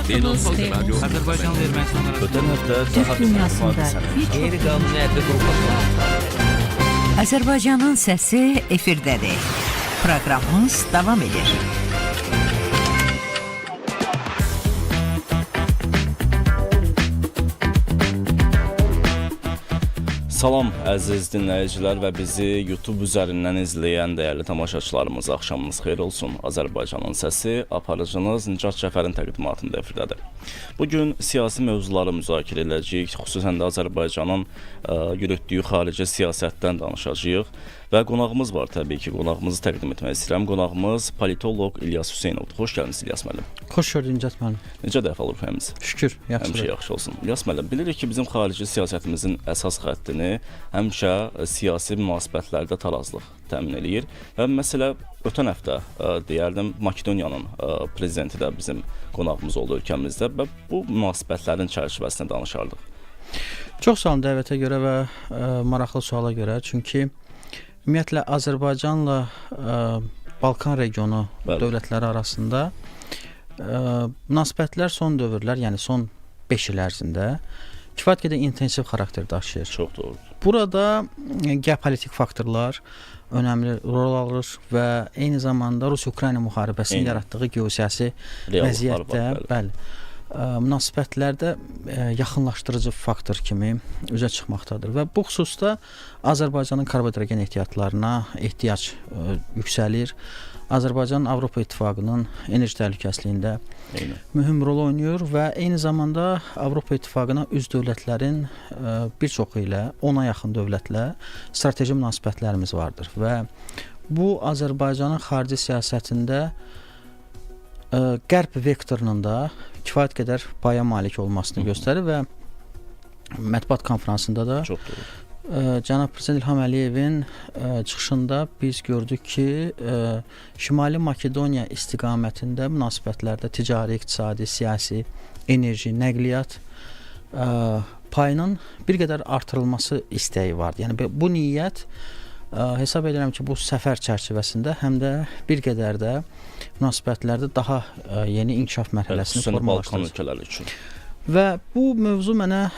Beynəlxalq radio Azərbaycan və Ermənistan arasında Ötən həftə Türk dünyasında qeyri-qanuni hərbi qruplaşma. Azərbaycanın səsi efirdədir. Proqramımız davam edir. Salam əziz dinləyicilər və bizi YouTube üzərindən izləyən dəyərli tamaşaçılarımız, axşamınız xeyir olsun. Azərbaycanın səsi aparıcınız Nicat Cəfərin təqdimatında efirdədir. Bugün siyasi mövzuları müzakirə edəcəyik, xüsusən də Azərbaycanın yürütdüyü xarici siyasətdən danışacağıq. Və qonağımız var təbii ki, qonağımızı təqdim etmək istəyirəm. Qonağımız politoloq İlyas Hüseynovdur. Xoş gəldiniz İlyas müəllim. Xoş gördük Nicat müəllim. Necə dəf alır fəhəmiz? Şükür, Həmişə yaxşı olsun. İlyas müəllim, bilirik ki, bizim xarici siyasətimizin əsas xəttini həmişə siyasi münasibətlərdə tarazlıq təmin eləyir. Və məsələ ötən həftə deyərdim Makedoniyanın prezidenti də bizim qonağımız oldu ölkəmizdə və bu münasibətlərin çərçivəsində danışardıq. Çox sağ olun dəvətə görə və maraqlı suala görə. Çünki ümumiyyətlə Azərbaycanla Balkan regionu dövlətləri arasında münasibətlər son dövrlər, yəni son 5 il ərzində kifayət qədər intensiv xarakter daşıyır. Çox doğrudur. Burada geopolitik faktorlar önəmli rol alır və eyni zamanda Rusiya-Ukrayna müharibəsinin yaratdığı geosiyasi vəziyyətdə, münasibətlərdə yaxınlaşdırıcı faktor kimi üzə çıxmaqdadır və bu xüsusda Azərbaycanın karbon-hidrogen ehtiyatlarına ehtiyac yüksəlir. Azərbaycan Avropa İttifaqının enerji təhlükəsizliyində mühüm rol oynayır və eyni zamanda Avropa İttifaqına üzv dövlətlərin bir çoxu ilə 10-a yaxın dövlətlə strateji münasibətlərimiz vardır və bu Azərbaycanın xarici siyasətində qərb vektorunun da kifayət qədər paya malik olmasını göstərir və mətbuat konfransında da cənab Prezident İlham Əliyevin çıxışında biz gördük ki, Şimali Makedoniya istiqamətində münasibətlərdə ticari, iqtisadi, siyasi, enerji, nəqliyyat payının bir qədər artırılması istəyi vardı. Yəni bu niyyət hesab edirəm ki, bu səfər çərçivəsində həm də bir qədər də münasibətlərdə daha yeni inkişaf mərhələsini formalaşdırır. Balkan ölkələri üçün. Və bu mövzu mənə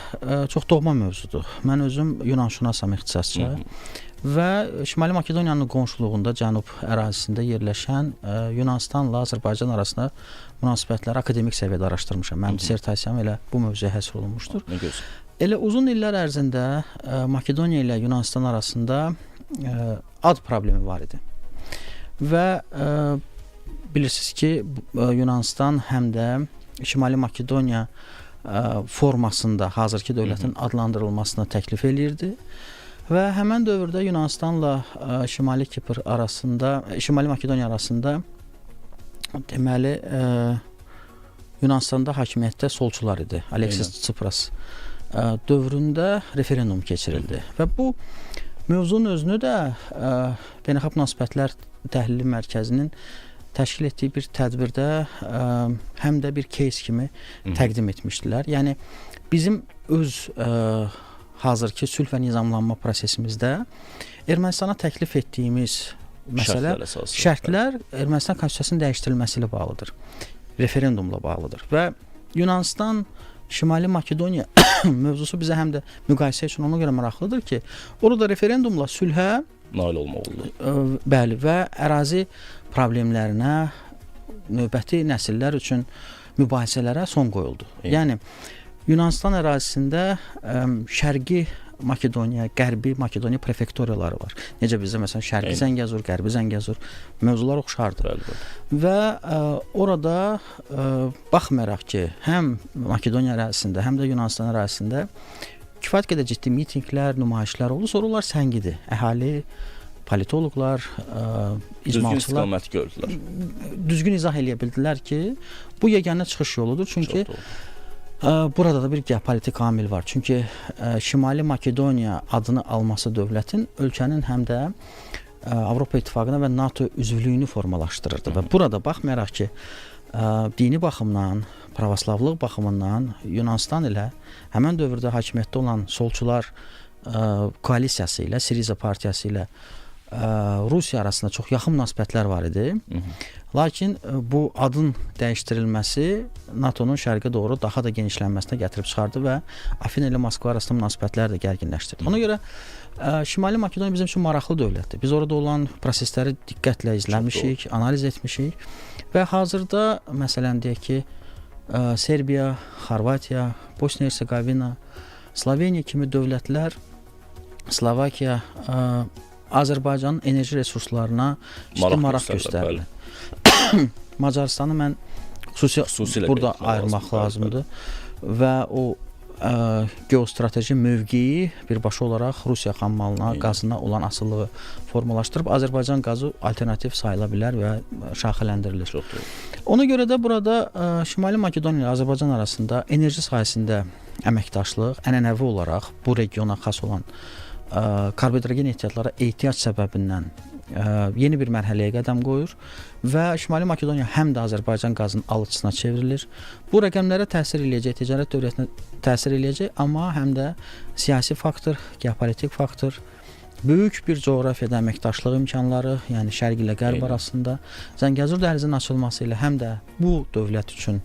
çox doğma mövzudur. Mən özüm Yunanşünasam ixtisasca və Şimali Makedoniyanın qonşuluğunda cənub ərazisində yerləşən Yunanistanla Azərbaycan arasında münasibətləri akademik səviyyədə araşdırmışam. Mənim dissertasiyam elə bu mövzuya həsr olunmuşdur. Elə uzun illər ərzində Makedoniya ilə Yunanistan arasında ad problemi var idi. Və bilirsiniz ki, Yunanistan həm də Şimali Makedoniya formasında hazırki dövlətin adlandırılmasını təklif eləyirdi və həmən dövrdə Yunanistanla Şimali Kipr arasında, Şimali Makedoniya arasında deməli Yunanistanda hakimiyyətdə solçular idi. Aleksis Tsipras dövründə referendum keçirildi və bu mövzunun özünü də Beynəlxalq Münasibətlər Təhlili Mərkəzinin təşkil etdiyi bir tədbirdə həm də bir case kimi təqdim etmişdilər. Yəni bizim öz hazırki sülh və nizamlanma prosesimizdə Ermənistana təklif etdiyimiz məsələ, şərtlər Ermənistan konstitusiyasının dəyişdirilməsi ilə bağlıdır. Referendumla bağlıdır və Yunanistan Şimali Makedoniya mövzusu bizə həm də müqayisə üçün ona görə maraqlıdır ki, orada referendumla sülhə nail olmalıdır. Bəli, və ərazi problemlərinə, növbəti nəsillər üçün mübahisələrə son qoyuldu. Yəni Yunanistan ərazisində şərqi Makedoniya, qərbi Makedoniya prefektoriyaları var. Necə bizdə məsələn şərqi Zəngəzur, qərbi Zəngəzur mövzular oxşardır. Və orada baxmayaraq ki, həm Makedoniya ərazisində, həm də Yunanistan ərazisində kifayət qədər ciddi mitinqlər, nümayişlər oldu. Sonra onlar səngidi. Əhali, politoloqlar, icmalçılar düzgün istiqamət gördülər. Düzgün izah eləyə bildilər ki, bu yeganə çıxış yoludur. Çünki burada da bir geopolitik amil var. Çünki Şimali Makedoniya adını alması dövlətin ölkənin həm də Avropa İttifaqına və NATO üzvlüyünü formalaşdırırdı. Və burada baxmayaraq ki, dini baxımdan, pravoslavlıq baxımından Yunanistan ilə həmən dövrdə hakimiyyətdə olan solçular koalisiyası ilə, Siriza partiyası ilə Rusiya arasında çox yaxın münasibətlər var idi. Lakin bu adın dəyişdirilməsi NATO-nun şərqə doğru daha da genişlənməsinə gətirib çıxardı və Afina ilə Moskva arasında münasibətləri də gərginləşdirdi. Ona görə Şimali Makedoniya bizim üçün maraqlı dövlətdir. Biz orada olan prosesləri diqqətlə izləmişik, analiz etmişik və hazırda məsələn deyək ki, Serbiya, Xorvatiya, Bosniya-Herseqovina, Sloveniya kimi dövlətlər, Slovakiya, Azərbaycanın enerji resurslarına maraq göstərir. Macarıstanı mən xüsusilə burada ayırmaq lazımdır və o geostrateji mövqeyi birbaşa olaraq Rusiya xammalına, qazına olan asılılığı formalaşdırıb Azərbaycan qazı alternativ sayıla bilər və şaxələndirilir. Ona görə də burada Şimali Makedoniya ilə Azərbaycan arasında enerji sahəsində əməkdaşlıq ənənəvi olaraq bu regiona xas olan karbohidrogen ehtiyatlara ehtiyac səbəbindən yeni bir mərhələyə qədəm qoyur və Şimali Makedoniya həm də Azərbaycan qazının alıcısına çevrilir. Bu rəqəmlərə təsir eləyəcək, ticarət dövlətinə təsir eləyəcək, amma həm də siyasi faktor, geopolitik faktor, böyük bir coğrafiyada əməkdaşlıq imkanları, yəni şərq ilə qərb arasında Zəngəzur dəhlizinin açılması ilə həm də bu dövlət üçün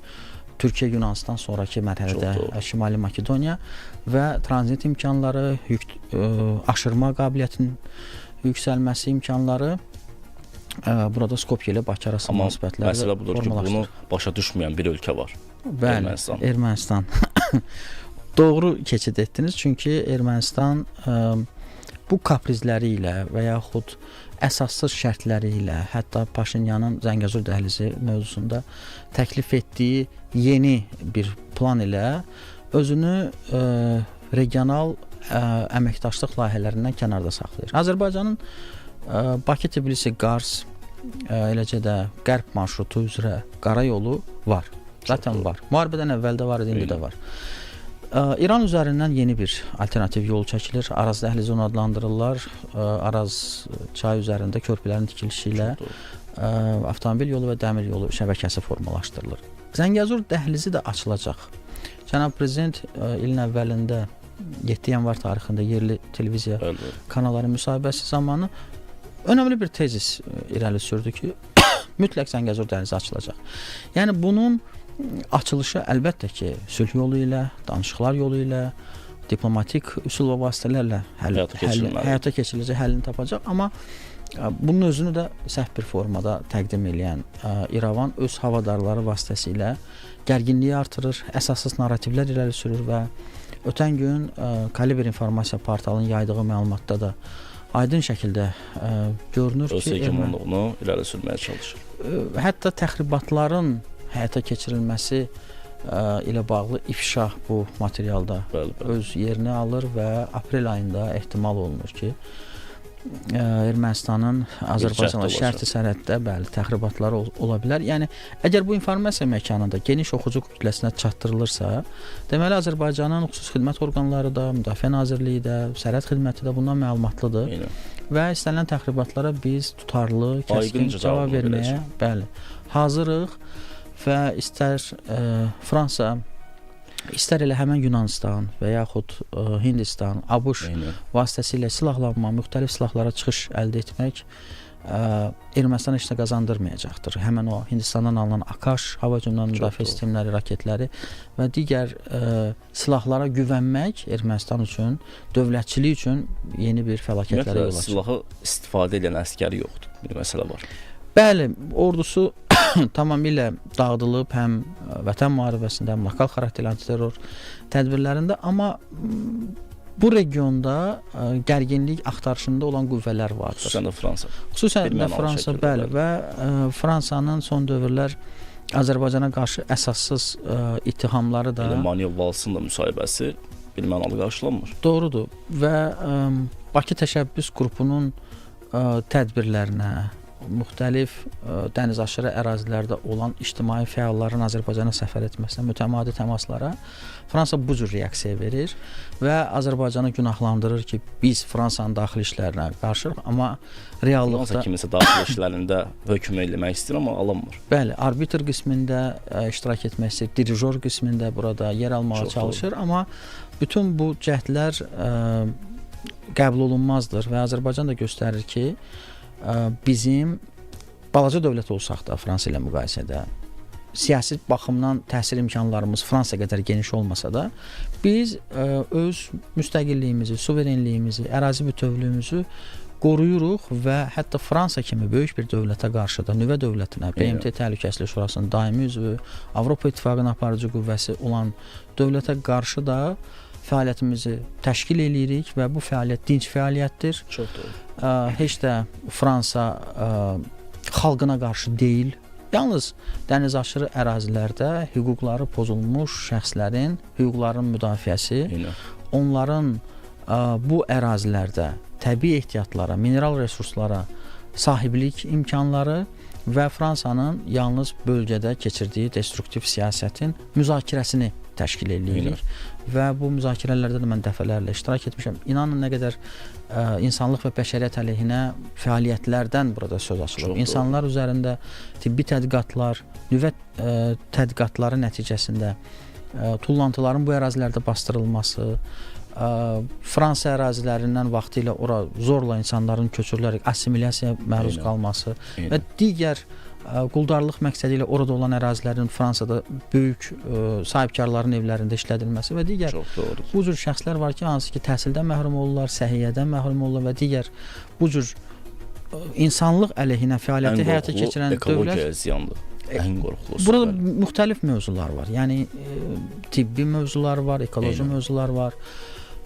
Türkiyə Yunanıstan sonrakı mərhələdə Şimali Makedoniya və tranzit imkanları, aşırma qabiliyyətinin yüksəlməsi imkanları burada Skopje ilə Bakı arasında münasibətləri formalaşdırır. Məsələ budur ki, bunu başa düşməyən bir ölkə var. Bəli, Ermənistan. Doğru keçid etdiniz, çünki Ermənistan bu kaprizləri ilə və yaxud əsassız şərtləri ilə, hətta Paşinyanın Zəngəzur dəhlizi mövzusunda təklif etdiyi yeni bir plan ilə özünü regional əməkdaşlıq layihələrindən kənarda saxlayır. Azərbaycanın Bakı-Tbilisi-Qars, eləcə də qərb marşrutu üzrə qara yolu var. Zaten var. Müharibədən əvvəl də var idi, indi də var. İran üzərindən yeni bir alternativ yol çəkilir. Araz dəhlizi onu adlandırırlar. Araz çay üzərində körpülərin tikilişi ilə avtomobil yolu və dəmir yolu şəbəkəsi formalaşdırılır. Zəngəzur dəhlizi də açılacaq. Cənab Prezident ilin əvvəlində 7 yanvar tarixində yerli televiziya kanalları müsahibəsi zamanı önəmli bir tezis irəli sürdü ki, mütləq Zəngəzur dəhlizi açılacaq. Yəni bunun açılışı əlbəttə ki, sülh yolu ilə, danışıqlar yolu ilə, diplomatik üsul və vasitələrlə həyata keçiriləcək, həllini tapacaq. Amma bunun özünü də səhv bir formada təqdim edən İrəvan öz havadarları vasitəsilə gərginliyi artırır, əsassız narrativlər irəli sürür və ötən gün Kalibr informasiya portalının yaydığı məlumatda da aydın şəkildə görünür ki, öz hegemonluğunu irəli sürməyə çalışır. Hətta təxribatların həyata keçirilməsi ilə bağlı ifşa bu materialda öz yerini alır və aprel ayında ehtimal olunur ki, Ermənistanın Azərbaycanla şərti sərhəddə təxribatları ola bilər. Yəni əgər bu informasiya məkanında geniş oxucu kütləsinə çatdırılırsa, deməli Azərbaycanın xüsusi xidmət orqanları da, Müdafiə Nazirliyi də, Sərhəd xidməti də bundan məlumatlıdır. Və istənilən təxribatlara biz tutarlı, kəskin cavab verməyə hazırıq və istər Fransa, istər elə həmən Yunanistan və yaxud Hindistan, ABŞ vasitəsilə silahlanma, müxtəlif silahlara çıxış əldə etmək Ermənistana heç nə qazandırmayacaqdır. Həmən o Hindistandan alınan Akash hava hücumundan müdafiə sistemləri, raketləri və digər silahlara güvənmək Ermənistan üçün, dövlətçilik üçün yeni bir fəlakətlərə yol açır. Silahı istifadə edən əsgər yoxdur. Bir məsələ var. Bəli, ordusu tamamilə dağıdılıb həm vətən müharibəsində, həm lokal xarakterli antiterror tədbirlərində, amma bu regionda gərginlik axtarışında olan qüvvələr vardır. Xüsusən də Fransa. Xüsusən də Fransa, bəli, və Fransanın son dövrlər Azərbaycana qarşı əsassız ittihamları da... Manuel Vals'ın da müsahibəsi bilmənalı qarşılanmır. Doğrudur və Bakı Təşəbbüs qrupunun tədbirlərinə, müxtəlif dənizaşırı ərazilərdə olan ictimai fəalların Azərbaycana səfər etməsinə, mütəmadi təmaslara Fransa bu cür reaksiya verir və Azərbaycanı günahlandırır ki, biz Fransanın daxili işlərinə qarşıyıq, amma reallıqda... Fransa kimisə daxili işlərində hökm eləmək istəyir, amma alanmır. Bəli, arbitr qismində iştirak etmək istəyir, dirijor qismində burada yer almağa çalışır, amma bütün bu cəhdlər qəbul olunmazdır və Azərbaycan da göstərir ki, bizim balaca dövlət olsaq da Fransa ilə müqayisədə siyasi baxımdan təhsil imkanlarımız Fransa qədər geniş olmasa da biz öz müstəqilliyimizi, suverenliyimizi, ərazi bütövlüyümüzü qoruyuruq və hətta Fransa kimi böyük bir dövlətə qarşı da nüvə dövlətinə, BMT Təhlükəsizlik Şurasının daimi üzvü, Avropa İttifaqının aparıcı qüvvəsi olan dövlətə qarşı da fəaliyyətimizi təşkil eləyirik və bu fəaliyyət dinc fəaliyyətdir. Çox doğru. Heç də Fransa xalqına qarşı deyil. Yalnız dənizaşırı ərazilərdə hüquqları pozulmuş şəxslərin hüquqlarının müdafiəsi, onların bu ərazilərdə təbii ehtiyatlara, mineral resurslara sahiblik imkanları və Fransanın yalnız bölgədə keçirdiyi destruktiv siyasətin müzakirəsini təşkil edirik. Və bu müzakirələrdə də mən dəfələrlə iştirak etmişəm. İnanın nə qədər insanlıq və bəşəriyyət əleyhinə fəaliyyətlərdən burada söz açılır. İnsanlar üzərində tibbi tədqiqatlar, nüvə tədqiqatları nəticəsində tullantıların bu ərazilərdə bastırılması, Fransa ərazilərindən vaxtilə ora zorla insanların köçürülərək assimilyasiyaya məruz qalması və digər quldarlıq məqsədi ilə orada olan ərazilərin Fransada böyük sahibkarların evlərində işlədilməsi və digər bu cür şəxslər var ki, hansı ki təhsildən məhrum olurlar, səhiyyədən məhrum olurlar və digər bu cür insanlıq əleyhinə fəaliyyəti həyata keçirən ekologiya ziyandır. Ən qorxulusu. Burada müxtəlif mövzular var. Yəni tibbi mövzular var, ekoloji mövzular var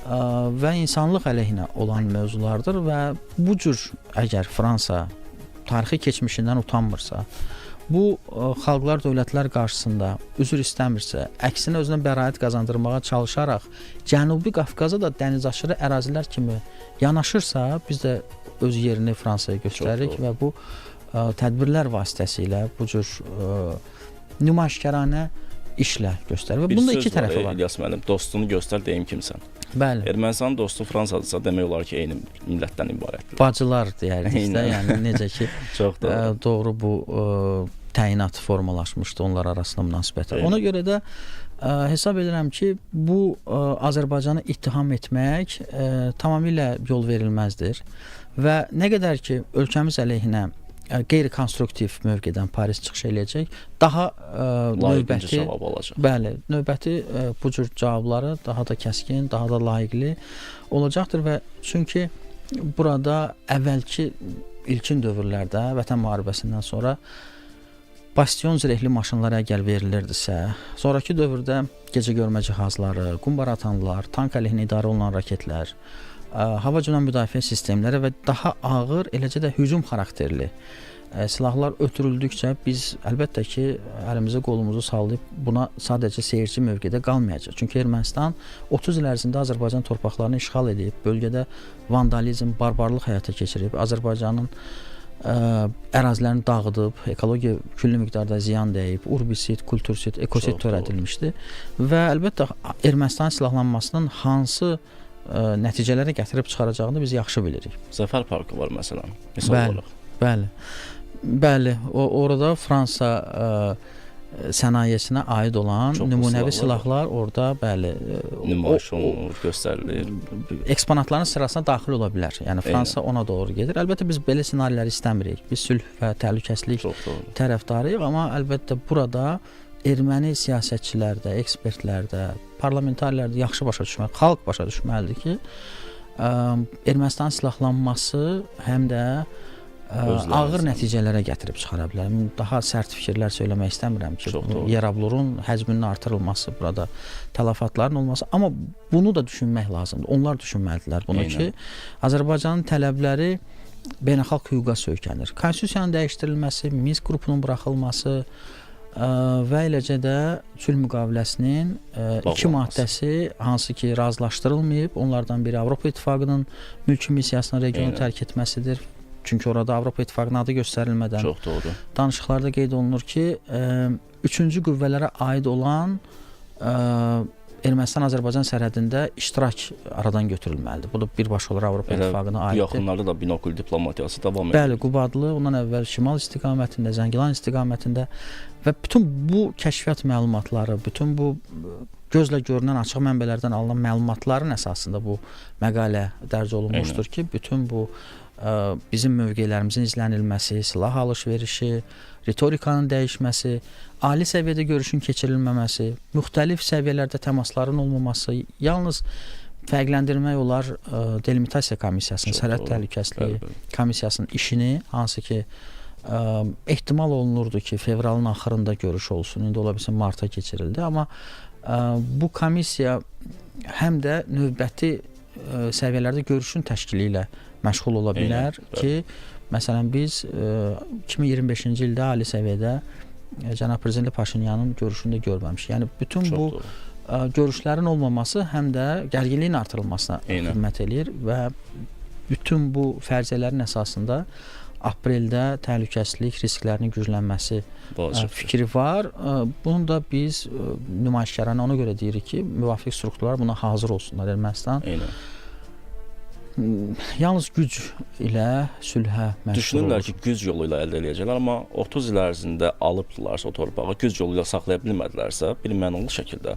və insanlıq əleyhinə olan mövzulardır və bu cür əgər Fransa tarixi keçmişindən utanmırsa, bu xalqlar, dövlətlər qarşısında üzr istəmirsə, əksinə özünə bəraət qazandırmağa çalışaraq Cənubi Qafqaza da dənizaşırı ərazilər kimi yanaşırsa, biz də öz yerini Fransaya göstəririk və bu tədbirlər vasitəsilə bu cür nümayişkaranə işlə göstərir və bunda iki tərəfi var. İlyas müəllim, dostunu göstər deyim kimsən. Bəli. Ermənistanın dostu Fransadırsa demək olar ki, eyni millətdən ibarətdir. Bacılar deyərdik də, yəni necə ki çox doğru bu təyinat formalaşmışdı onlar arasında münasibətə. Ona görə də hesab edirəm ki, bu Azərbaycanı ittiham etmək tamamilə yol verilməzdir və nə qədər ki ölkəmiz əleyhinə qeyri-konstruktiv mövqedən Paris çıxış eləyəcək, daha növbəti cavab alacaq. Bəli, növbəti bu cür cavabları daha da kəskin, daha da layiqli olacaqdır və çünki burada əvvəlki ilkin dövrlərdə Vətən müharibəsindən sonra bastion zirehli maşınlar əgər verilirdisə, sonrakı dövrdə gecəgörmə cihazları, qumbar atanlar, tank əleyhinə idarə olunan raketlər, hava hücum müdafiə sistemləri və daha ağır, eləcə də hücum xarakterli silahlar ötürüldükcə biz əlbəttə ki, əlimizi qolumuzu sallayıb buna sadəcə seyirci mövqedə qalmayacaq. Çünki Ermənistan 30 il ərzində Azərbaycan torpaqlarını işğal edib, bölgədə vandalizm, barbarlıq həyata keçirib, Azərbaycanın ərazilərini dağıdıb, ekologiya külli miqdarda ziyan dəyib, urbisit, kultursit, ekosit törədilmişdi və əlbəttə Ermənistan silahlanmasının hansı nəticələrə gətirib çıxaracağını biz yaxşı bilirik. Zəfər parkı var məsələn. Misal olaraq. Bəli. Orada Fransa sənayesinə aid olan nümunəvi silahlar orada nümayiş olunur, göstərilir. Eksponatların sırasına daxil ola bilər. Yəni Fransa ona doğru gedir. Əlbəttə biz belə ssenariləri istəmirik. Biz sülh və təhlükəsizlik tərəfdarıyıq, amma əlbəttə burada erməni siyasətçilərdə, ekspertlərdə, parlamentarlərdə yaxşı başa düşməli, xalq başa düşməlidir ki, Ermənistan silahlanması həm də ağır nəticələrə gətirib çıxara bilər. Daha sərt fikirlər söyləmək istəmirəm ki, Yerablurun həcminin artırılması, burada tələfatların olması, amma bunu da düşünmək lazımdır. Onlar düşünməlidirlər bunu ki, Azərbaycanın tələbləri beynəlxalq hüquqa söykənir. Konstitusiyanın dəyişdirilməsi, Minsk qrupunun buraxılması və eləcə də sülh müqaviləsinin iki maddəsi hansı ki razılaşdırılmayıb, onlardan biri Avropa İttifaqının mülki missiyasını regionu tərk etməsidir. Çünki orada Avropa İttifaqının adı göstərilmədən danışıqlarda qeyd olunur ki, üçüncü qüvvələrə aid olan Ermənistan-Azərbaycan sərhədində iştirak aradan götürülməlidir. Bu da birbaşa olaraq Avropa İttifaqına aiddir. Yaxınlarda da binokul diplomatiyası davam edir. Bəli, Qubadlı, ondan əvvəl şimal istiqamətində, Zəngilan istiqamətində və bütün bu kəşfiyyat məlumatları, bütün bu gözlə görünən açıq mənbələrdən alınan məlumatların əsasında bu məqalə dərc olunmuşdur ki, bütün bu bizim mövqelərimizin izlənilməsi, silah alış-verişi, ritorikanın dəyişməsi, ali səviyyədə görüşün keçirilməməsi, müxtəlif səviyyələrdə təmasların olmaması, yalnız fərqləndirmək olar delimitasiya komissiyasının, sərhəd təhlükəsizliyi komissiyasının işini, hansı ki ehtimal olunurdu ki, fevralın axırında görüş olsun, indi ola bilsin marta keçirildi, amma bu komissiya həm də növbəti səviyyələrdə görüşün təşkili ilə məşğul ola bilər ki, məsələn biz 2025-ci ildə ali səviyyədə cənab prezident Paşinyanın görüşündə görməmişik. Yəni bütün bu görüşlərin olmaması həm də gərginliyin artırılmasına xidmət eləyir və bütün bu fərziyyələrin əsasında apreldə təhlükəsizlik risklərinin güclənməsi fikri var. Bunu da biz nümayişkaranə ona görə deyirik ki, müvafiq strukturlar buna hazır olsunlar. Ermənistan yalnız güc ilə sülhə məşğul olur. Düşünürlər ki, güc yolu ilə əldə edəcəklər, amma 30 il ərzində alıbdılarsa o torpağı, güc yolu ilə saxlaya bilmədilərsə, bilmənəli şəkildə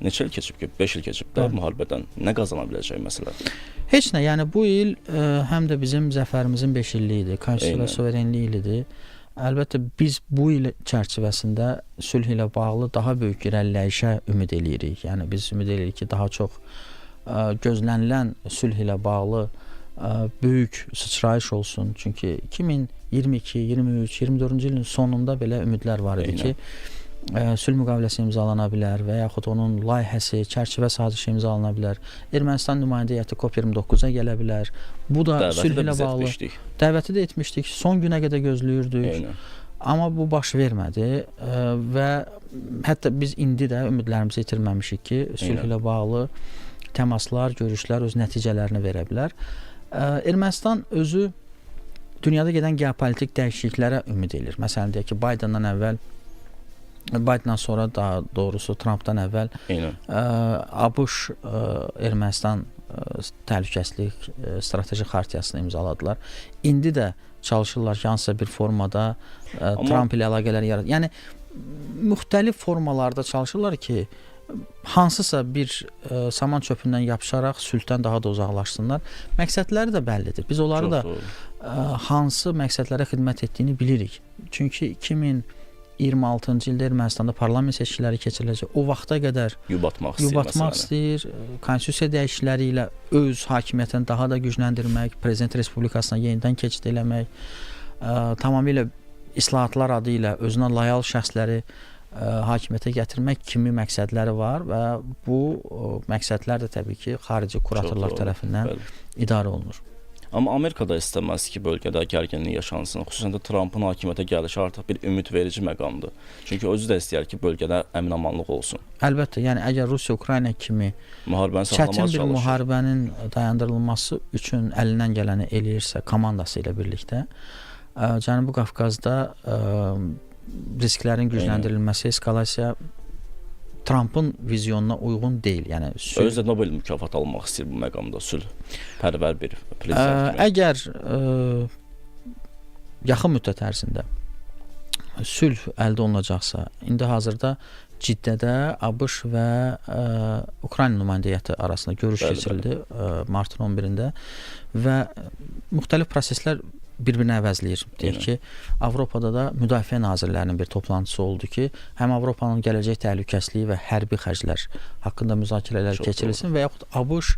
neçə il keçib ki, 5 il keçib də müharibədən nə qazana biləcək məsələ? Heç nə, yəni bu il həm də bizim zəfərimizin 5 illiyi idi, konstitusiya və suverenlik ilidir. Əlbəttə biz bu il çərçivəsində sülh ilə bağlı daha böyük irəliləyişə ümid eləyirik. Yəni biz ümid eləyirik ki, daha çox gözlənilən sülh ilə bağlı böyük sıçrayış olsun. Çünki 2022, 23, 24-cü ilin sonunda belə ümidlər var idi ki, sülh müqaviləsi imzalana bilər və yaxud onun layihəsi, çərçivə sazişi imzalana bilər. Ermənistan nümayəndə heyəti COP29-a gələ bilər. Bu da sülh ilə bağlı. Dəvəti də etmişdik. Son günə qədər gözləyirdük. Amma bu baş vermədi və hətta biz indi də ümidlərimizi itirməmişik ki, sülh ilə bağlı təmaslar, görüşlər öz nəticələrini verə bilər. Ermənistan özü dünyada gedən geopolitik dəyişikliklərə ümid edir. Məsələn, deyək ki, Bidendan sonra, daha doğrusu Trumpdan əvvəl ABŞ Ermənistan təhlükəsizlik strateji xartiyasını imzaladılar. İndi də çalışırlar ki, hansısa bir formada Trump ilə əlaqələr yaratır. Yəni müxtəlif formalarda çalışırlar ki, hansısa bir saman çöpündən yapışaraq sülhdən daha da uzaqlaşsınlar. Məqsədləri də bəllidir. Biz onları da hansı məqsədlərə xidmət etdiyini bilirik. Çünki 2026-cı ildə Ermənistanda parlament seçkiləri keçiriləcək. O vaxta qədər yubatmaq istəyir. Konstitusiya dəyişiklikləri ilə öz hakimiyyətini daha da gücləndirmək, Prezident Respublikasına yenidən keçid eləmək, tamamilə islahatlar adı ilə özünə layal şəxsləri hakimiyyətə gətirmək kimi məqsədləri var və bu məqsədlər də təbii ki, xarici kuratorlar tərəfindən idarə olunur. Amma Amerika da istəməz ki, bölgədə gərginlik yaşansın. Xüsusən də Trumpın hakimiyyətə gəlişi artıq bir ümidverici məqamdır. Çünki özü də istəyər ki, bölgədə əmin-amanlıq olsun. Əlbəttə, yəni əgər Rusiya-Ukrayna kimi çətin bir müharibənin dayandırılması üçün əlindən gələni eləyirsə, komandası ilə birlikdə, Cənubi Qafqazda risklərin gücləndirilməsi, eskalasiya Trumpın vizyonuna uyğun deyil. Yəni özü də Nobel mükafatı almaq istəyir bu məqamda, sülh pərvər bir prezident. Əgər yaxın müddət ərzində sülh əldə olunacaqsa, indi hazırda Ciddədə ABŞ və Ukrayna nümayəndə heyəti arasında görüş keçirildi martın 11-də və müxtəlif proseslər bir-birini əvəzləyir. Deyək ki, Avropada da müdafiə nazirlərinin bir toplantısı oldu ki, həm Avropanın gələcək təhlükəsizliyi və hərbi xərclər haqqında müzakirələr keçirilsin və yaxud ABŞ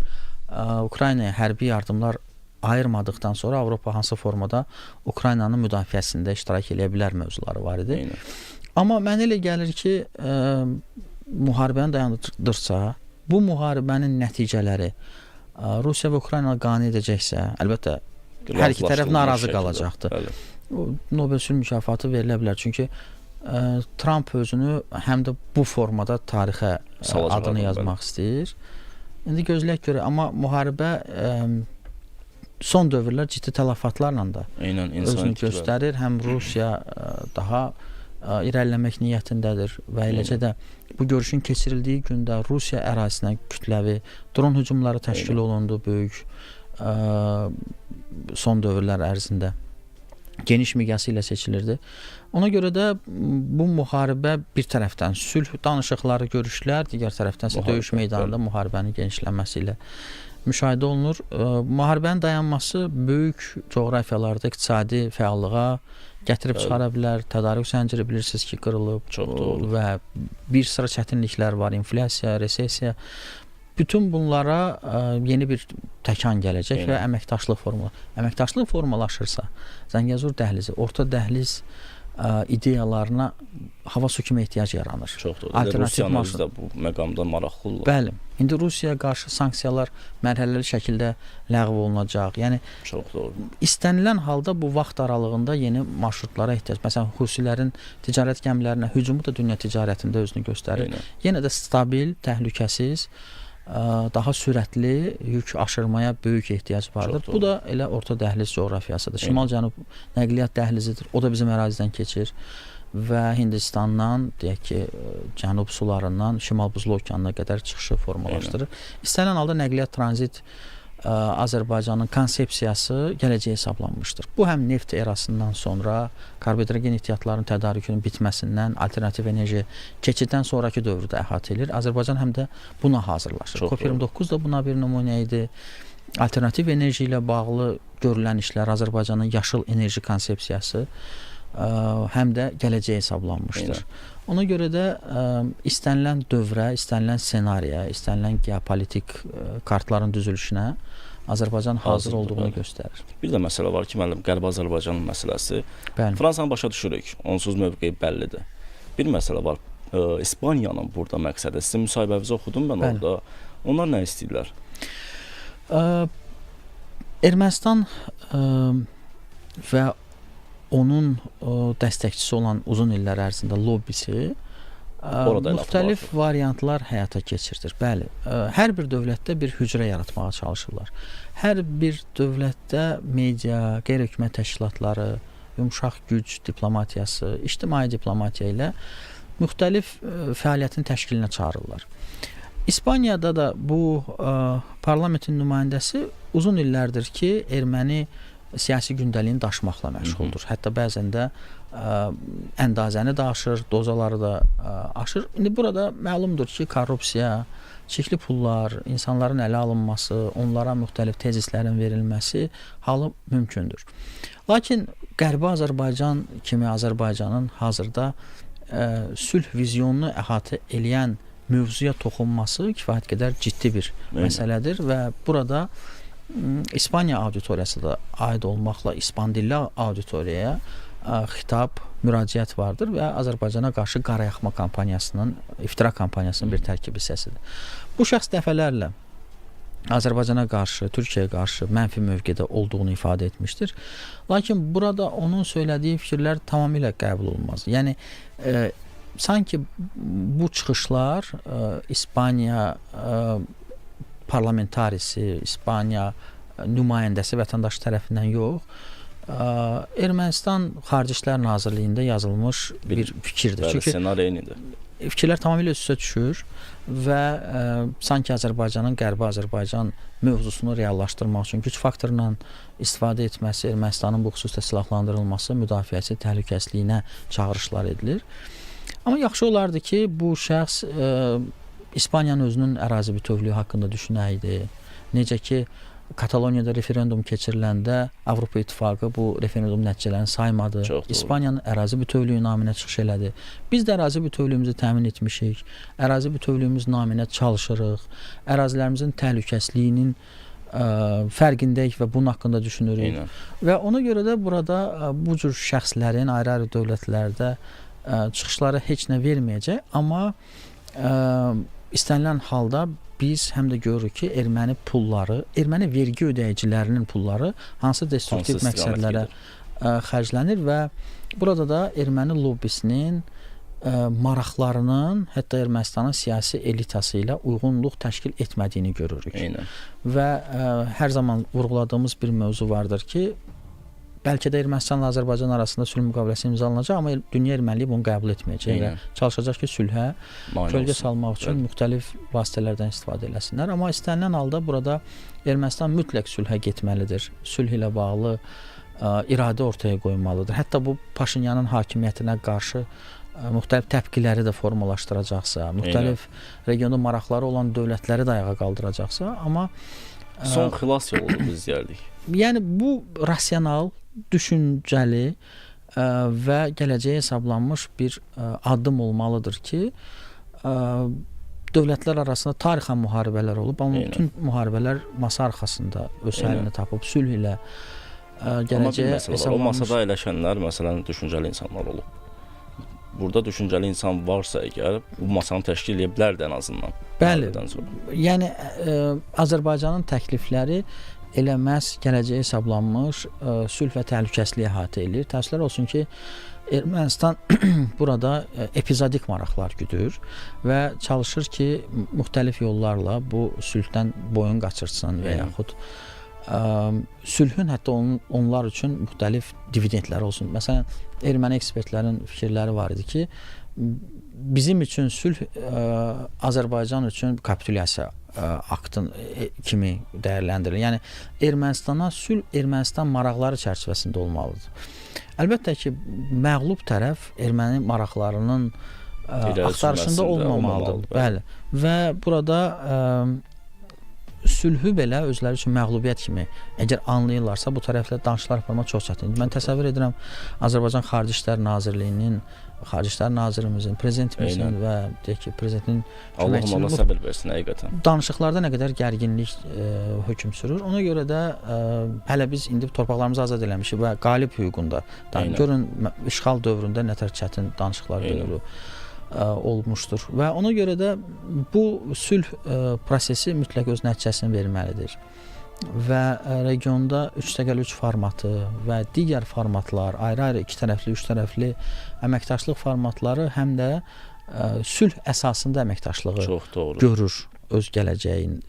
Ukraynaya hərbi yardımlar ayırmadıqdan sonra Avropa hansı formada Ukraynanın müdafiəsində iştirak edə bilər mövzuları var idi. Amma mənə elə gəlir ki, müharibəni dayandırsa, bu müharibənin nəticələri Rusiya və Ukrayna qane edəcəksə, əlbəttə hər iki tərəf narazı qalacaqdır. Nobel sülh mükafatı verilə bilər. Çünki Trump özünü həm də bu formada tarixə adını yazmaq istəyir. İndi gözləyək görə, amma müharibə son dövrlər ciddi tələfatlarla da özünü göstərir. Həm Rusiya daha irəliləmək niyyətindədir və eləcə də bu görüşün keçirildiyi gündə Rusiya ərazisinə kütləvi dron hücumları təşkil olundu, böyük son dövrlər ərzində geniş miqyası ilə seçilirdi. Ona görə də bu müharibə bir tərəfdən sülh danışıqları, görüşlər, digər tərəfdən isə döyüş meydanında müharibənin genişlənməsi ilə müşahidə olunur. Müharibənin dayanması böyük coğrafiyalarda iqtisadi fəallığa gətirib çıxara bilər. Tədarük zənciri bilirsiniz ki, qırılıb və bir sıra çətinliklər var, inflyasiya, resesiya. Bütün bunlara yeni bir təkan gələcək və əməkdaşlıq formalaşırsa, Zəngəzur dəhlizi, orta dəhliz ideyalarına hava su kimi ehtiyac yaranır. Çoxdur. Alternativ Rusiyanın da bu məqamda maraqlıdır. Bəli. İndi Rusiyaya qarşı sanksiyalar mərhələli şəkildə ləğv olunacaq. Yəni çoxdur. İstənilən halda bu vaxt aralığında yeni marşrutlara ehtiyac. Məsələn, Husilərin ticarət gəmilərinə hücumu da dünya ticarətində özünü göstərir. Yenə də stabil, təhlükəsiz, daha sürətli yük aşırmaya böyük ehtiyac vardır. Bu da elə orta dəhliz coğrafiyasıdır. Şimal-cənub nəqliyyat dəhlizidir. O da bizim ərazidən keçir və Hindistandan, deyək ki, cənub sularından Şimal Buzlu okeanına qədər çıxışı formalaşdırır. İstənilən halda nəqliyyat tranzit Azərbaycanın konsepsiyası gələcəyə hesablanmışdır. Bu həm neft erasından sonra karbohidrogen ehtiyatlarının tədarükünün bitməsindən, alternativ enerji keçiddən sonraki dövrü də əhatə edir. Azərbaycan həm də buna hazırlaşır. COP29 da buna bir nümunə idi. Alternativ enerji ilə bağlı görülən işlər, Azərbaycanın yaşıl enerji konsepsiyası həm də gələcəyə hesablanmışdır. Ona görə də istənilən dövrə, istənilən ssenariyə, istənilən geopolitik kartların düzülüşünə Azərbaycan hazır olduğunu göstərir. Bir də məsələ var ki, müəllim, Qərbi Azərbaycan məsələsi. Fransanı başa düşürük, onsuz mövqeyi bəllidir. Bir məsələ var, İspaniyanın burada məqsədi. Sizin müsahibənizi oxudum mən orada. Onlar nə istəyirlər? Ermənistan və onun dəstəkçisi olan uzun illər ərzində lobbisi müxtəlif variantlar həyata keçirdir. Bəli, hər bir dövlətdə bir hücrə yaratmağa çalışırlar. Hər bir dövlətdə media, qeyri-hökumət təşkilatları, yumşaq güc diplomatiyası, ictimai diplomatiya ilə müxtəlif fəaliyyətin təşkilinə çağırırlar. İspaniyada da bu parlamentin nümayəndəsi uzun illərdir ki, erməni siyasi gündəliyin daşımaqla məşğuldur. Hətta bəzən də əndazəni də aşır, dozaları da aşır. İndi burada məlumdur ki, korrupsiya, çirkli pullar, insanların ələ alınması, onlara müxtəlif tezislərin verilməsi halı mümkündür. Lakin Qərbi Azərbaycan kimi Azərbaycanın hazırda sülh vizyonunu əhatə eləyən mövzuya toxunması kifayət qədər ciddi bir məsələdir və burada İspaniya auditoriyası da aid olmaqla İspan dilli auditoriyaya xitab, müraciət vardır və Azərbaycana qarşı qarayaxma kampaniyasının, iftira kampaniyasının bir tərkib hissəsidir. Bu şəxs dəfələrlə Azərbaycana qarşı, Türkiyəyə qarşı mənfi mövqedə olduğunu ifadə etmişdir. Lakin burada onun söylədiyi fikirlər tamamilə qəbul olunmaz. Yəni, sanki bu çıxışlar İspaniya parlamentarisi, İspaniya nümayəndəsi vətəndaşı tərəfindən yox, Ermənistan Xarici İşlər Nazirliyində yazılmış bir fikirdir. Çünki fikirlər tamamilə üst-üstə düşür və sanki Azərbaycanın, Qərbi Azərbaycan mövzusunu reallaşdırmaq üçün güc faktorundan istifadə etməsi, Ermənistanın bu xüsusda silahlandırılması, müdafiəsi təhlükəsizliyinə çağırışlar edilir. Amma yaxşı olardı ki, bu şəxs İspaniyanın özünün ərazi bütövlüyü haqqında düşünəydi. Necə ki, Kataloniyada referendum keçiriləndə Avropa İttifaqı bu referendum nəticələrini saymadı. İspaniyanın ərazi bütövlüyü naminə çıxış elədi. Biz də ərazi bütövlüyümüzü təmin etmişik. Ərazi bütövlüyümüz naminə çalışırıq. Ərazilərimizin təhlükəsizliyinin fərqindəyik və bunun haqqında düşünürük. Və ona görə də burada bu cür şəxslərin ayrı-ayrı dövlətlərdə çıxışları heç nə verməyəcək. Amma istənilən halda biz həm də görürük ki, erməni pulları, erməni vergi ödəyicilərinin pulları hansı destruktiv məqsədlərə xərclənir və burada da erməni lobbisinin maraqlarının, hətta Ermənistanın siyasi elitası ilə uyğunluq təşkil etmədiyini görürük. Və hər zaman vurğuladığımız bir mövzu vardır ki, bəlkə də Ermənistanla Azərbaycan arasında sülh müqaviləsi imzalanacaq, amma dünya erməniliyi bunu qəbul etməyəcək və çalışacaq ki, sülhə kölgə salmaq üçün müxtəlif vasitələrdən istifadə eləsinlər. Amma istənilən halda burada Ermənistan mütləq sülhə getməlidir. Sülh ilə bağlı iradə ortaya qoymalıdır. Hətta bu Paşinyanın hakimiyyətinə qarşı müxtəlif təpkiləri də formalaşdıracaqsa, müxtəlif regionda maraqları olan dövlətləri də ayağa qaldıracaqsa, amma Son xilas yoludur biz deyərdik. Yəni bu rasional, düşüncəli və gələcəyə hesablanmış bir addım olmalıdır ki, dövlətlər arasında tarixən müharibələr olub, amma bütün müharibələr masa arxasında öz həllini tapıb sülh ilə gələcəyə hesablanmış. O masada əyləşənlər məsələn düşüncəli insanlar olub. Burada düşüncəli insan varsa əgər bu masanı təşkil edə bilərdi ən azından. Bəli. Yəni Azərbaycanın təklifləri elə məhz gələcəyə hesablanmış sülh və təhlükəsizliyi əhatə edir. Təəssüflər olsun ki, Ermənistan burada epizodik maraqlar güdür və çalışır ki, müxtəlif yollarla bu sülhdən boyun qaçırsın və yaxud sülhün hətta onlar üçün müxtəlif dividendləri olsun. Məsələn, erməni ekspertlərin fikirləri var idi ki, bizim üçün sülh Azərbaycan üçün kapitulyasiya aktın kimi dəyərləndirilir. Yəni Ermənistana sülh Ermənistan maraqları çərçivəsində olmalıdır. Əlbəttə ki, məğlub tərəf erməni maraqlarının axtarışında olmamalıdır. Bəli. Və burada sülhü belə özləri üçün məğlubiyyət kimi əgər anlayırlarsa, bu tərəflə danışıqlar aparmaq çox çətindir. Mən təsəvvür edirəm Azərbaycan Xarici İşlər Nazirliyinin, Xarici İşlər Nazirimizin, prezidentimizin və deyək ki, prezidentin Allahım ona səbir versin həqiqətən. Danışıqlarda nə qədər gərginlik hökm sürür. Ona görə də hələ biz indi torpaqlarımızı azad eləmişik və qalib hüququnda. Görün işğal dövründə nə tər çətin danışıqlar dövrü olmuşdur və ona görə də bu sülh prosesi mütləq öz nəticəsini verməlidir. Və regionda 3+3 formatı və digər formatlar, ayrı-ayrı 2 tərəfli, 3 tərəfli əməkdaşlıq formatları həm də sülh əsasında əməkdaşlığı görür öz gələcəyin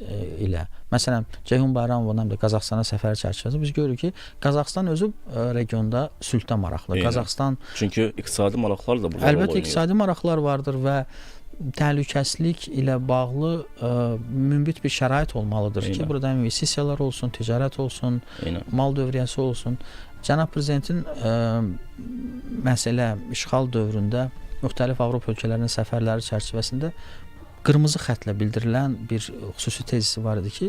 ilə. Məsələn, Ceyhun Bayramovun həm də Qazaxstana səfəri çərçivəsində biz görürük ki, Qazaxstan özü regionda sülhdə maraqlı. Qazaxstan çünki iqtisadi maraqlar da burada rol oynayır. Əlbəttə iqtisadi maraqlar vardır və təhlükəsizlik ilə bağlı münbit bir şərait olmalıdır ki, burada investisiyalar olsun, ticarət olsun, mal dövriyyəsi olsun. Cənab prezidentin məsələ işğal dövründə müxtəlif Avropa ölkələrinin səfərləri çərçivəsində qırmızı xətlə bildirilən bir xüsusi tezisi var idi ki,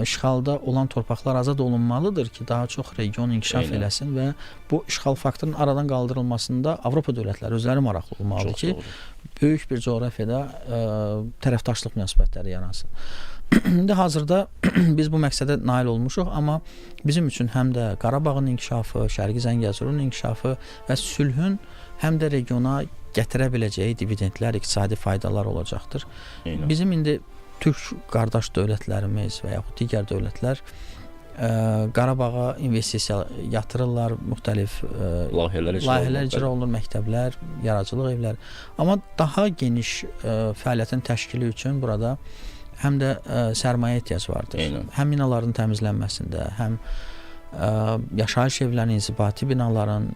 işğalda olan torpaqlar azad olunmalıdır ki, daha çox region inkişaf eləsin və bu işğal faktorunun aradan qaldırılmasında Avropa dövlətləri özləri maraqlı olmalıdır ki, böyük bir coğrafiyada tərəfdaşlıq münasibətləri yaransın. İndi hazırda biz bu məqsədə nail olmuşuq, amma bizim üçün həm də Qarabağın inkişafı, Şərqi Zəngəzurun inkişafı və sülhün həm də regiona gətirə biləcəyi dividendlər, iqtisadi faydalar olacaqdır. Bizim indi türk qardaş dövlətlərimiz və yaxud digər dövlətlər Qarabağa investisiya yatırırlar, müxtəlif layihələr icra olunur, məktəblər, yaradıcılıq evləri. Amma daha geniş fəaliyyətin təşkili üçün burada həm də sərmayə ehtiyac vardır. Həm binaların təmizlənməsində, həm yaşayış evlərinin, inzibati binaların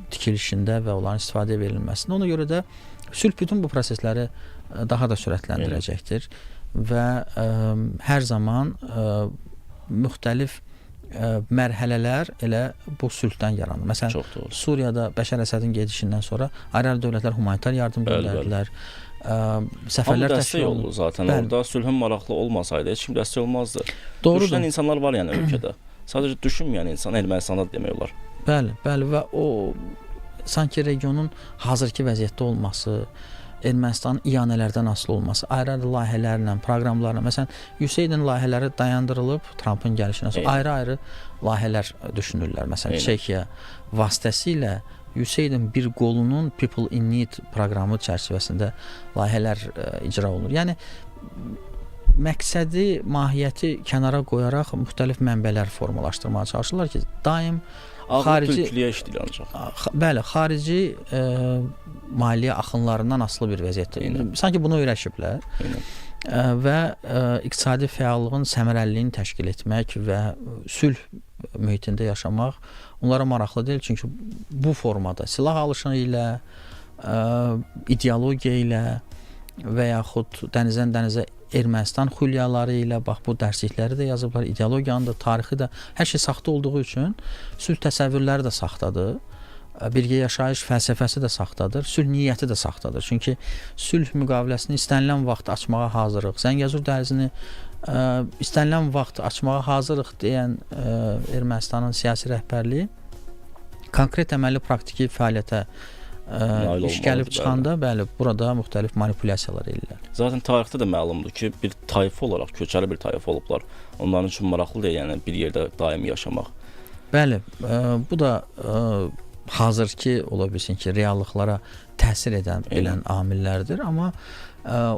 tikilişində və onların istifadəyə verilməsində. Ona görə də sülh bütün bu prosesləri daha da sürətləndirəcəkdir və hər zaman müxtəlif mərhələlər elə bu sülhdən yaranır. Məsələn, Suriyada Bəşər Əsədin gedişindən sonra ayrı-ayrı dövlətlər humanitar yardım göndərdilər. Səfərlər təşkil olundu zaten. Orada sülhün maraqlı olmasaydı heç kim dəstək olmazdı. Düşünən insanlar var yəni ölkədə. Sadəcə düşünməyən insan Ermənistanda demək olar. Bəli, və o sanki regionun hazırki vəziyyətdə olması, Ermənistanın iyanələrdən asılı olması, ayrı-ayrı layihələrlə, proqramlarla, məsələn, USAID-in layihələri dayandırılıb Trumpın gəlişindən sonra ayrı-ayrı layihələr düşünürlər. Məsələn, Çekiya vasitəsilə USAID-in bir qolunun People in Need proqramı çərçivəsində layihələr icra olunur. Yəni məqsədi, mahiyyəti kənara qoyaraq müxtəlif mənbələr formalaşdırmağa çalışırlar ki, daim xarici bəli, xarici maliyyə axınlarından asılı bir vəziyyətdə. Sanki bunu öyrəşiblər və iqtisadi fəallığın səmərəliliyini təşkil etmək və sülh mühitində yaşamaq onlara maraqlı deyil. Çünki bu formada silah alışını ilə, ideologiya ilə və yaxud dənizdən dənizə Ermənistan xülyaları ilə, bax bu dərslikləri də yazıblar, ideologiyanın da, tarixi də, hər şey saxta olduğu üçün sülh təsəvvürləri də saxtadır birgə yaşayış fəlsəfəsi də saxtadır, sülh niyyəti də saxtadır. Çünki sülh müqaviləsini istənilən vaxt açmağa hazırıq. Zəngəzur dəhlizini istənilən vaxt açmağa hazırıq deyən Ermənistanın siyasi rəhbərliyi konkret əməlli praktiki fəaliyyətə iş gəlib çıxanda, bəli, burada müxtəlif manipulyasiyalar edirlər. Zaten tarixdə də məlumdur ki, bir tayfa olaraq, köçəri bir tayfa olublar. Onların üçün maraqlıdır, yəni bir yerdə daimi yaşamaq. Bəli, bu da hazırki, ola bilsin ki, reallıqlara təsir edən bilən amillərdir, amma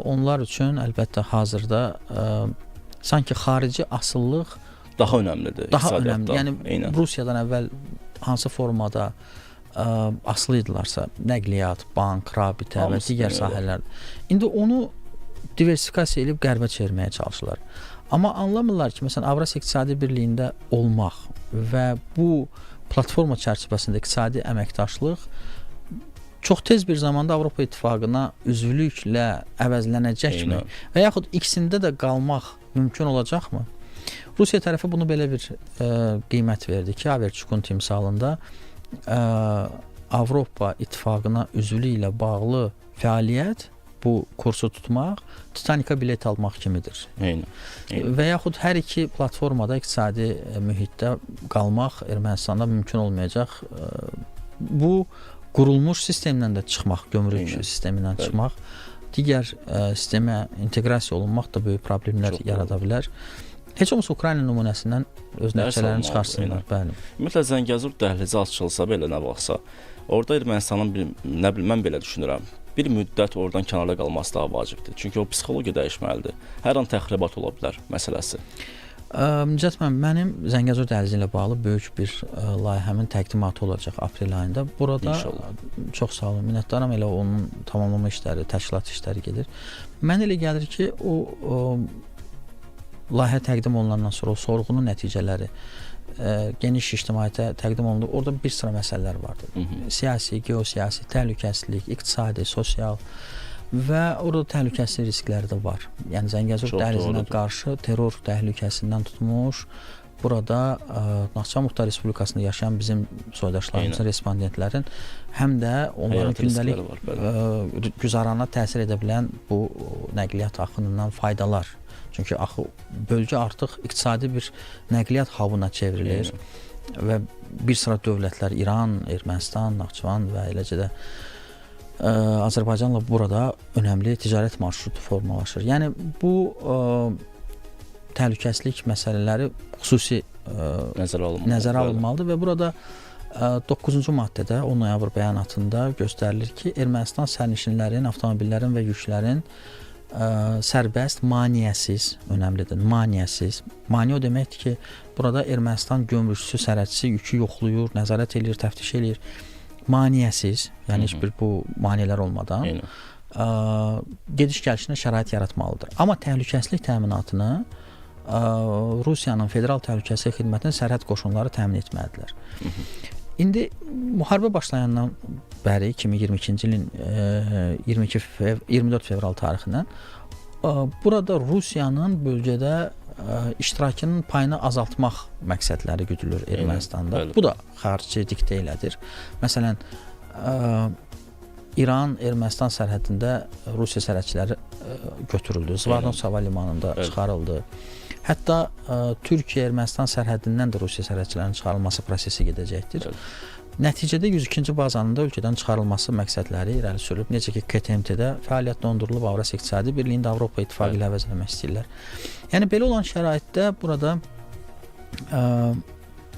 onlar üçün əlbəttə hazırda sanki xarici asıllıq daha önəmlidir. Daha önəmli. Yəni Rusiyadan əvvəl hansı formada asılı idilərsə, nəqliyyat, bank, rabitə və digər sahələr. İndi onu diversifikasiya edib qərbə çevirməyə çalışırlar. Amma anlamırlar ki, məsələn, Avrasiya İqtisadi Birliyində olmaq və bu platforma çərçivəsində iqtisadi əməkdaşlıq çox tez bir zamanda Avropa İttifaqına üzvlüklə əvəzlənəcəkmi? Və yaxud ikisində də qalmaq mümkün olacaqmı? Rusiya tərəfi bunu belə bir qiymət verdi ki, Haverçukun timsalında Avropa İttifaqına üzvlük ilə bağlı fəaliyyət, bu kursu tutmaq, Titanika bilet almaq kimidir. Və yaxud hər iki platformada iqtisadi mühitdə qalmaq Ermənistanda mümkün olmayacaq. Bu qurulmuş sistemdən də çıxmaq, gömrük sistemindən çıxmaq, digər sistemə inteqrasiya olunmaq da böyük problemlər yarada bilər. Heç olmasa Ukrayna nümunəsindən öz nəticələrini çıxarsınlar. Bəli. Ümumiyyətlə Zəngəzur dəhlizi açılsa belə nə vaxtsa, orada Ermənistanın mən belə düşünürəm, bir müddət oradan kənarda qalması daha vacibdir. Çünki o psixologiya dəyişməlidir. Hər an təxribat ola bilər məsələsi. Mücət mənim Zəngəzur dəhlizi ilə bağlı böyük bir layihəmin təqdimatı olacaq aprel ayında. Burada çox sağ olun, minnətdaram, elə onun tamamlama işləri, təşkilat işləri gedir. Mən elə gəlir ki, o layihə təqdim olunandan sonra o sorğunun nəticələri geniş ictimaiyyətə təqdim olundu. Orada bir sıra məsələlər vardı. Siyasi, geosiyasi, təhlükəsizlik, iqtisadi, sosial və orada təhlükəsizlik riskləri də var. Yəni Zəngəzur dəhlizinə qarşı terror təhlükəsindən tutmuş, burada Naxçıvan Muxtar Respublikasında yaşayan bizim soydaşlarımızın, respondentlərin həm də onların gündəlik güzarana təsir edə bilən bu nəqliyyat axınından faydalar. Çünki axı bölgə artıq iqtisadi bir nəqliyyat hubuna çevrilir və bir sıra dövlətlər, İran, Ermənistan, Naxçıvan və eləcə də Azərbaycanla burada önəmli ticarət marşrutu formalaşır. Yəni bu təhlükəsizlik məsələləri xüsusi nəzərə alınmalıdır və burada 9-cu maddədə 10 noyabr bəyanatında göstərilir ki, Ermənistan sərnişinlərin, avtomobillərin və yüklərin sərbəst, maneəsiz, önəmlidir, maneəsiz. Mane o deməkdir ki, burada Ermənistan gömrükçüsü, sərhədçisi yükü yoxlayır, nəzarət edir, təftiş edir. Maneəsiz, yəni heç bir bu maneələr olmadan gediş-gəlişinə şərait yaratmalıdır. Amma təhlükəsizlik təminatını Rusiyanın Federal Təhlükəsizlik Xidmətinin sərhəd qoşunları təmin etməlidirlər. İndi müharibə başlayandan bəri 2022-ci ilin 24 fevral tarixindən burada Rusiyanın bölgədə iştirakının payını azaltmaq məqsədləri güdülür Ermənistanda. Bu da xarici diktə elədir. Məsələn, İran Ermənistan sərhədində Rusiya sərhədçiləri götürüldü. Zvarnov hava limanında çıxarıldı. Hətta Türkiyə Ermənistan sərhəddindən də Rusiya sərhədçilərinin çıxarılması prosesi gedəcəkdir. Nəticədə 102-ci bazanın da ölkədən çıxarılması məqsədləri irəli sürülüb. Necə ki, KTMT-də fəaliyyət dondurulub, Avrasiya İqtisadi Birliyində Avropa İttifaqı ilə əvəzləmək istəyirlər. Yəni belə olan şəraitdə burada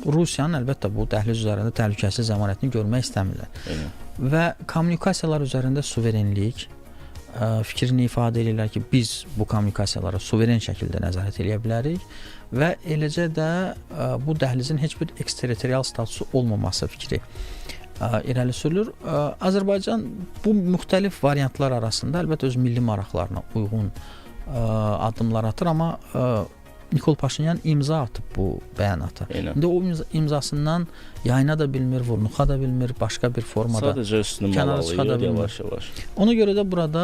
Rusiyanın əlbəttə bu dəhliz üzərində təhlükəsizlik zəmanətini görmək istəmirlər. Və kommunikasiyalar üzərində suverenlik fikrini ifadə edirlər ki, biz bu kommunikasiyalara suveren şəkildə nəzarət edə bilərik və eləcə də bu dəhlizin heç bir eksterritorial statusu olmaması fikri irəli sürülür. Azərbaycan bu müxtəlif variantlar arasında əlbəttə öz milli maraqlarına uyğun addımlar atır, amma Nikol Paşinyan imza atıb bu bəyanata. Eynən. İndi o imzasından yayına da bilmir, vurnuxa da bilmir, başqa bir formada. Sadəcə üstünü kənara mal çıxa da alır bilmir. yavaş-yavaş. Ona görə də burada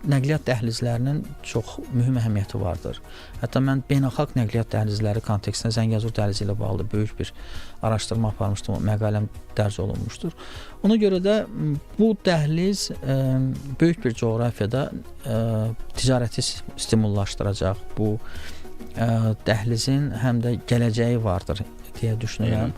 nəqliyyat dəhlizlərinin çox mühüm əhəmiyyəti vardır. Hətta mən beynəlxalq nəqliyyat dəhlizləri kontekstində Zəngəzur dəhlizi ilə bağlı böyük bir araşdırma aparmışdım, məqaləm dərc olunmuşdur. Ona görə də bu dəhliz böyük bir coğrafiyada ticarəti stimullaşdıracaq. Bu dəhlizin həm də gələcəyi vardır deyə düşünürəm.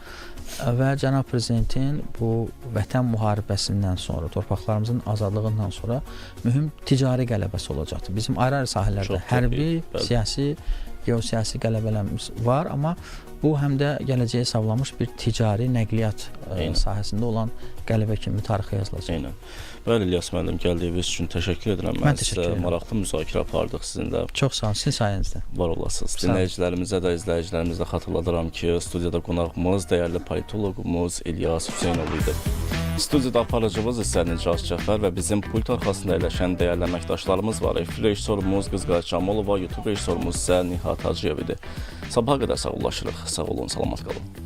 Və cənab prezidentin bu vətən müharibəsindən sonra, torpaqlarımızın azadlığından sonra mühüm ticari qələbəsi olacaqdır. Bizim ayrı-ayrı sahələrdə hərbi, siyasi, geosiyasi qələbələrimiz var, amma bu həm də gələcəyə savlamış bir ticari nəqliyyat sahəsində olan qələbə kimi tarixə yazılacaq. Eynən. Bəli, İlyas müəllim, gəldiyiniz üçün təşəkkür edirəm. Mən təşəkkür edirəm. Maraqlı müzakirə apardıq sizinlə. Çox sağ olun, sizin sayənizdə. Var olasınız. Dinləyicilərimizə də, izləyicilərimizə xatırladıram ki, studiyada qonağımız dəyərli politoloqumuz İlyas Hüseynov idi. Studiyada aparıcımız isə Nicat Cəfər və bizim pult arxasında əyləşən dəyərli əməkdaşlarımız var. Efir rejissorumuz Qızqayıt Camolova, YouTube rejissorumuz isə Nihat Hacıyev idi. Sabaha qədər sağollaşırıq. Sağ olun, salamat qalın.